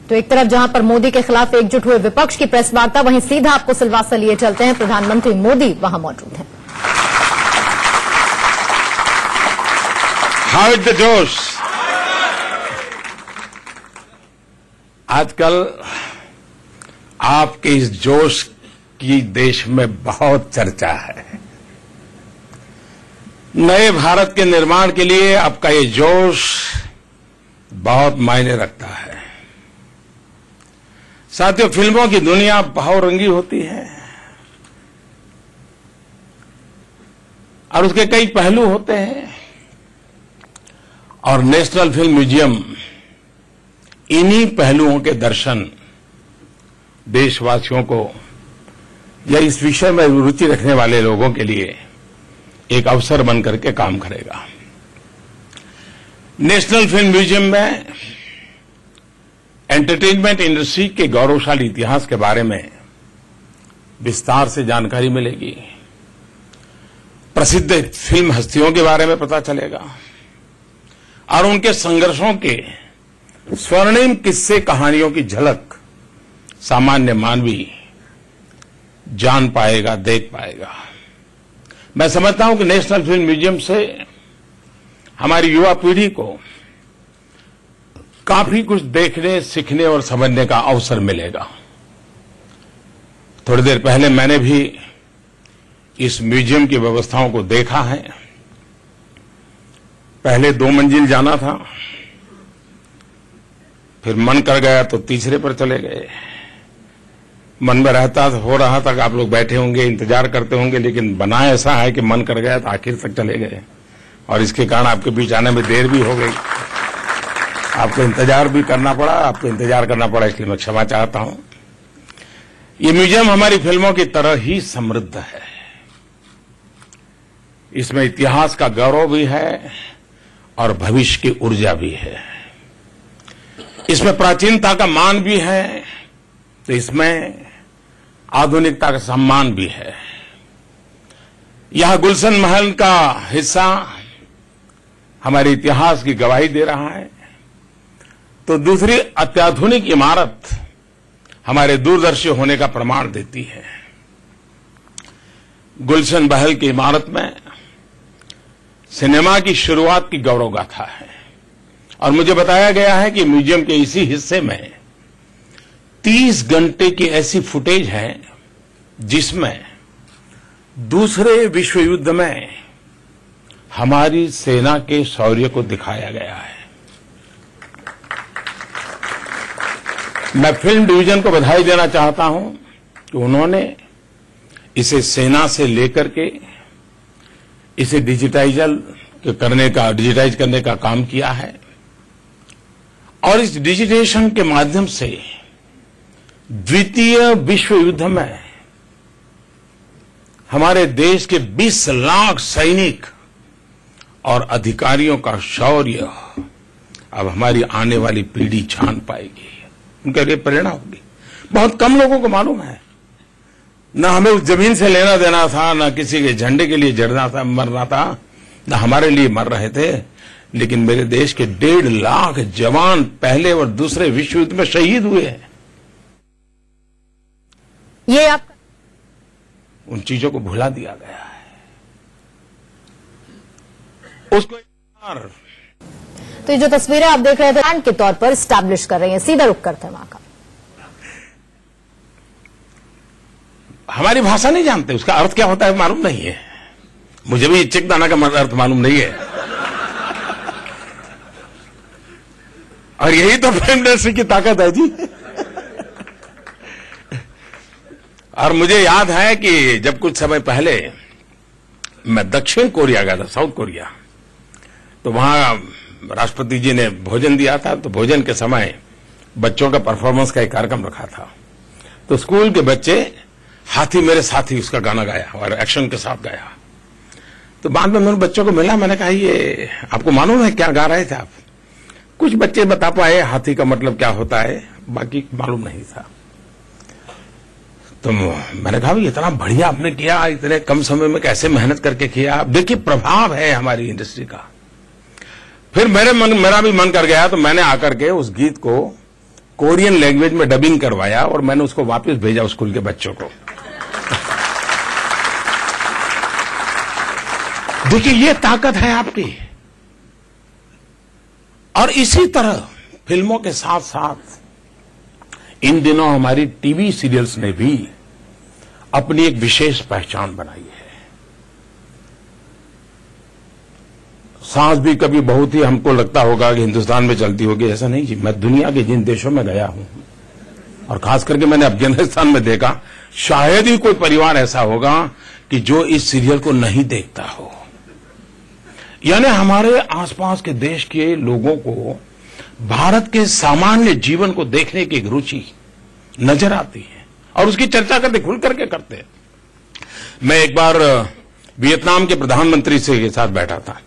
तो एक तरफ जहां पर मोदी के खिलाफ एकजुट हुए विपक्ष की प्रेस वार्ता, वहीं सीधा आपको सिलवासा लिए चलते हैं। प्रधानमंत्री मोदी वहां मौजूद हैं। हाउ इज द जोश? आजकल आपके इस जोश की देश में बहुत चर्चा है। नए भारत के निर्माण के लिए आपका ये जोश बहुत मायने रखता है। साथियों, फिल्मों की दुनिया बहुरंगी होती है और उसके कई पहलू होते हैं, और नेशनल फिल्म म्यूजियम इन्हीं पहलुओं के दर्शन देशवासियों को या इस विषय में रुचि रखने वाले लोगों के लिए एक अवसर बनकर के काम करेगा। नेशनल फिल्म म्यूजियम में एंटरटेनमेंट इंडस्ट्री के गौरवशाली इतिहास के बारे में विस्तार से जानकारी मिलेगी। प्रसिद्ध फिल्म हस्तियों के बारे में पता चलेगा और उनके संघर्षों के स्वर्णिम किस्से कहानियों की झलक सामान्य मानवी जान पाएगा, देख पाएगा। मैं समझता हूं कि नेशनल फिल्म म्यूजियम से हमारी युवा पीढ़ी को काफी कुछ देखने, सीखने और समझने का अवसर मिलेगा। थोड़ी देर पहले मैंने भी इस म्यूजियम की व्यवस्थाओं को देखा है। पहले 2 मंजिल जाना था, फिर मन कर गया तो तीसरे पर चले गए। मन में हो रहा था कि आप लोग बैठे होंगे, इंतजार करते होंगे, लेकिन बना ऐसा है कि मन कर गया तो आखिर तक चले गए और इसके कारण आपके बीच आने में देर भी हो गई। आपको इंतजार भी करना पड़ा, इसलिए मैं क्षमा चाहता हूं। ये म्यूजियम हमारी फिल्मों की तरह ही समृद्ध है। इसमें इतिहास का गौरव भी है और भविष्य की ऊर्जा भी है। इसमें प्राचीनता का मान भी है तो इसमें आधुनिकता का सम्मान भी है। यहां गुलशन महल का हिस्सा हमारे इतिहास की गवाही दे रहा है, तो दूसरी अत्याधुनिक इमारत हमारे दूरदर्शी होने का प्रमाण देती है। गुलशन महल की इमारत में सिनेमा की शुरुआत की गौरव गाथा है और मुझे बताया गया है कि म्यूजियम के इसी हिस्से में 30 घंटे की ऐसी फुटेज है जिसमें दूसरे विश्व युद्ध में हमारी सेना के शौर्य को दिखाया गया है। मैं फिल्म डिवीजन को बधाई देना चाहता हूं कि उन्होंने इसे सेना से लेकर के इसे डिजिटाइज करने का काम किया है और इस डिजिटाइजेशन के माध्यम से द्वितीय विश्व युद्ध में हमारे देश के 20 लाख सैनिक और अधिकारियों का शौर्य अब हमारी आने वाली पीढ़ी जान पाएगी, उनके लिए प्रेरणा होगी। बहुत कम लोगों को मालूम है, न हमें उस जमीन से लेना देना था, न किसी के झंडे के लिए मरना था, न हमारे लिए मर रहे थे, लेकिन मेरे देश के 1.5 लाख जवान पहले और दूसरे विश्व युद्ध में शहीद हुए हैं। ये आप उन चीजों को भुला दिया गया है। उसको तो ये जो तस्वीरें आप देख रहे थे ब्रांड के तौर पर स्टैब्लिश कर रही हैं। सीधा रुख करते हैं वहां का। हमारी भाषा नहीं जानते, उसका अर्थ क्या होता है मालूम नहीं है। मुझे भी चिक दाना का अर्थ मालूम नहीं है। और यही तो फिल्म इंडस्ट्री की ताकत है जी। और मुझे याद है कि जब कुछ समय पहले मैं दक्षिण कोरिया गया था, साउथ कोरिया, तो वहां राष्ट्रपति जी ने भोजन दिया था। तो भोजन के समय बच्चों का परफॉर्मेंस का एक कार्यक्रम रखा था। तो स्कूल के बच्चे हाथी मेरे साथी उसका गाना गाया और एक्शन के साथ गाया। तो बाद में मैंने बच्चों को मिला, मैंने कहा ये आपको मालूम है क्या गा रहे थे आप? कुछ बच्चे बता पाए हाथी का मतलब क्या होता है, बाकी मालूम नहीं था। तो मैंने कहा इतना बढ़िया आपने किया, इतने कम समय में कैसे मेहनत करके किया। अब देखिए प्रभाव है हमारी इंडस्ट्री का। फिर मेरा भी मन कर गया, तो मैंने आकर के उस गीत को कोरियन लैंग्वेज में डबिंग करवाया और मैंने उसको वापस भेजा स्कूल के बच्चों को। देखिए, ये ताकत है आपकी। और इसी तरह फिल्मों के साथ साथ इन दिनों हमारी टीवी सीरियल्स ने भी अपनी एक विशेष पहचान बनाई है। सांस भी कभी बहुत ही हमको लगता होगा कि हिंदुस्तान में चलती होगी, ऐसा नहीं जी। मैं दुनिया के जिन देशों में गया हूं और खास करके मैंने अफगानिस्तान में देखा, शायद ही कोई परिवार ऐसा होगा कि जो इस सीरियल को नहीं देखता हो। यानी हमारे आसपास के देश के लोगों को भारत के सामान्य जीवन को देखने की एक रुचि नजर आती है और उसकी चर्चा करते, खुल करके करते हैं। मैं एक बार वियतनाम के प्रधानमंत्री के साथ बैठा था,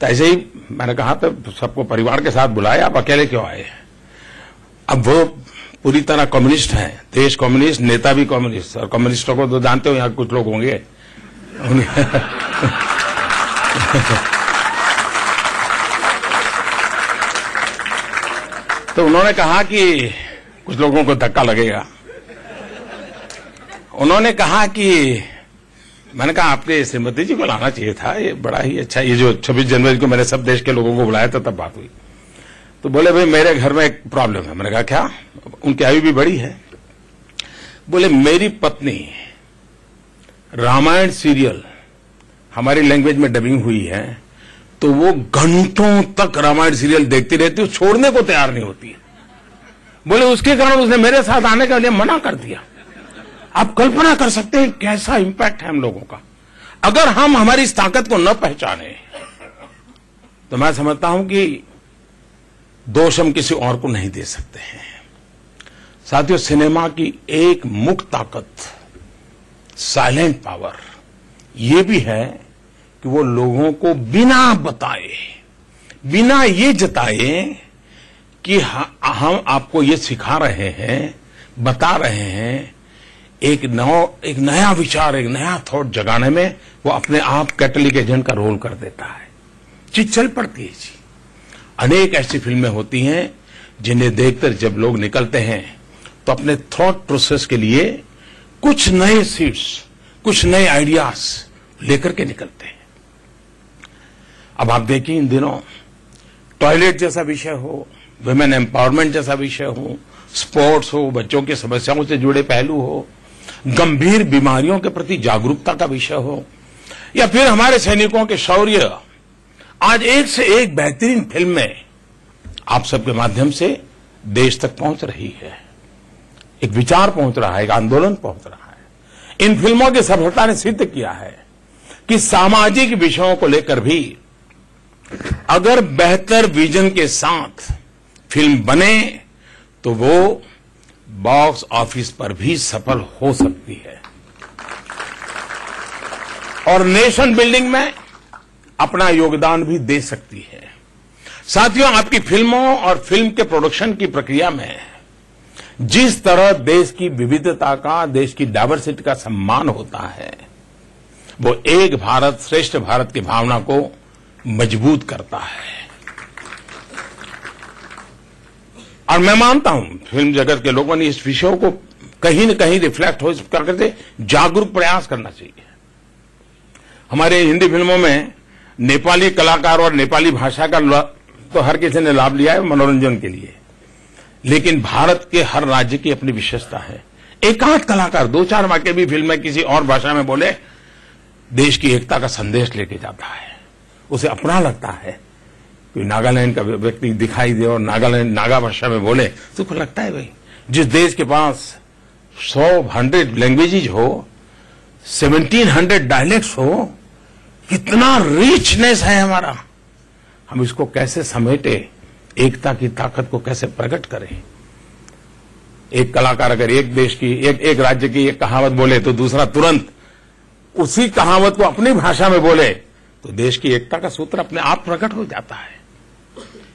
तो ऐसे ही मैंने कहा था सबको परिवार के साथ बुलाया, आप अकेले क्यों आए? अब वो पूरी तरह कम्युनिस्ट हैं, देश कम्युनिस्ट, नेता भी कम्युनिस्ट, और कम्युनिस्टों को तो जानते हो यहां कुछ लोग होंगे। तो उन्होंने कहा कि कुछ लोगों को धक्का लगेगा। उन्होंने कहा कि, मैंने कहा आपके श्रीमती जी को लाना चाहिए था, ये बड़ा ही अच्छा, ये जो 26 जनवरी को मैंने सब देश के लोगों को बुलाया था तब बात हुई। तो बोले भाई मेरे घर में एक प्रॉब्लम है। मैंने कहा क्या? उनकी आयु भी बड़ी है। बोले मेरी पत्नी रामायण सीरियल हमारी लैंग्वेज में डबिंग हुई है तो वो घंटों तक रामायण सीरियल देखती रहती है, छोड़ने को तैयार नहीं होती है। बोले उसके कारण उसने मेरे साथ आने के लिए मना कर दिया। आप कल्पना कर सकते हैं कैसा इंपैक्ट है हम लोगों का। अगर हम हमारी इस ताकत को न पहचाने तो मैं समझता हूं कि दोष हम किसी और को नहीं दे सकते हैं। साथियों, सिनेमा की एक मुख्य ताकत, साइलेंट पावर, ये भी है कि वो लोगों को बिना बताए, बिना ये जताए कि हम आपको ये सिखा रहे हैं, बता रहे हैं, एक नया विचार, एक नया थॉट जगाने में वो अपने आप कैटलिक एजेंट का रोल कर देता है। चीज चल पड़ती है जी। अनेक ऐसी फिल्में होती हैं जिन्हें देखकर जब लोग निकलते हैं तो अपने थॉट प्रोसेस के लिए कुछ नए सीड्स, कुछ नए आइडियाज लेकर के निकलते हैं। अब आप देखिए, इन दिनों टॉयलेट जैसा विषय हो, वुमेन एम्पावरमेंट जैसा विषय हो, स्पोर्ट्स हो, बच्चों की समस्याओं से जुड़े पहलू हो, गंभीर बीमारियों के प्रति जागरूकता का विषय हो, या फिर हमारे सैनिकों के शौर्य, आज एक से एक बेहतरीन फिल्में आप सबके माध्यम से देश तक पहुंच रही है। एक विचार पहुंच रहा है, एक आंदोलन पहुंच रहा है। इन फिल्मों की सफलता ने सिद्ध किया है कि सामाजिक विषयों को लेकर भी अगर बेहतर विजन के साथ फिल्म बने तो वो बॉक्स ऑफिस पर भी सफल हो सकती है और नेशन बिल्डिंग में अपना योगदान भी दे सकती है। साथियों, आपकी फिल्मों और फिल्म के प्रोडक्शन की प्रक्रिया में जिस तरह देश की विविधता का, देश की डाइवर्सिटी का सम्मान होता है, वो एक भारत श्रेष्ठ भारत की भावना को मजबूत करता है। और मैं मानता हूं फिल्म जगत के लोगों ने इस विषय को कहीं न कहीं रिफ्लेक्ट हो करके जागरूक प्रयास करना चाहिए। हमारे हिंदी फिल्मों में नेपाली कलाकार और नेपाली भाषा का तो हर किसी ने लाभ लिया है मनोरंजन के लिए, लेकिन भारत के हर राज्य की अपनी विशेषता है। एक आध कलाकार 2-4 वाक्य भी फिल्म में किसी और भाषा में बोले, देश की एकता का संदेश लेके जाता है, उसे अपना लगता है। कोई नागालैंड का व्यक्ति दिखाई दे और नागा भाषा में बोले तो को लगता है भाई, जिस देश के पास 100 लैंग्वेजेज हो, 1700 डायलेक्ट्स हो, कितना रिचनेस है हमारा, हम इसको कैसे समेटे, एकता की ताकत को कैसे प्रकट करें। एक कलाकार अगर एक देश की, एक राज्य की एक कहावत बोले तो दूसरा तुरंत उसी कहावत को अपनी भाषा में बोले तो देश की एकता का सूत्र अपने आप प्रकट हो जाता है।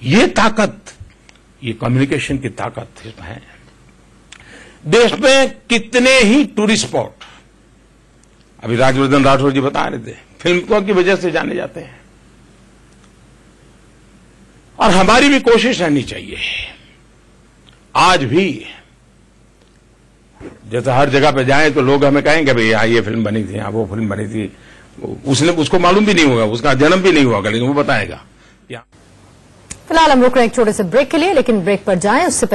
ये ताकत, ये कम्युनिकेशन की ताकत है। देश में कितने ही टूरिस्ट स्पॉट, अभी राज्यवर्धन राठौर जी बता रहे थे, फिल्मों की वजह से जाने जाते हैं। और हमारी भी कोशिश रहनी चाहिए आज भी जैसे हर जगह पे जाएं तो लोग हमें कहेंगे भाई यहाँ ये फिल्म बनी थी, यहाँ वो फिल्म बनी थी। उसको मालूम भी नहीं होगा, उसका जन्म भी नहीं हुआ, लेकिन वो बताएगा। फिलहाल हम रुक रहे हैं एक छोटे से ब्रेक के लिए, लेकिन ब्रेक पर जाएं उससे